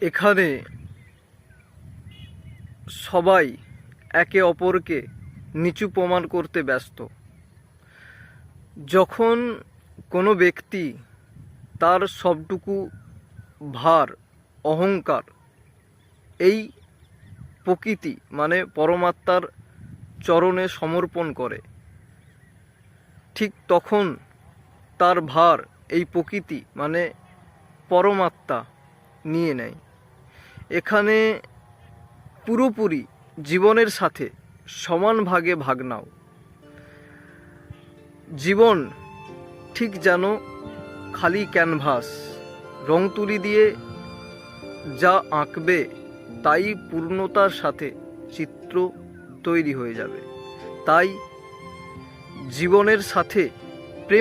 এখানে সবাই একে অপরকে নিচু প্রমাণ করতে ব্যস্ত। যখন কোনো ব্যক্তি তার সবটুকু ভার, অহংকার এই প্রকৃতি মানে পরমাত্মার চরণে সমর্পণ করে, ঠিক তখন তার ভার এই প্রকৃতি মানে পরমাত্মা নিয়ে নেয়। এখানে পুরোপুরি জীবনের সাথে সমান ভাগে ভাগ নাও। জীবন ঠিক যেন খালি ক্যানভাস, রং তুলি দিয়ে যা আঁকবে তাই পূর্ণতার সাথে চিত্র তৈরি হয়ে যাবে। তাই জীবনের সাথে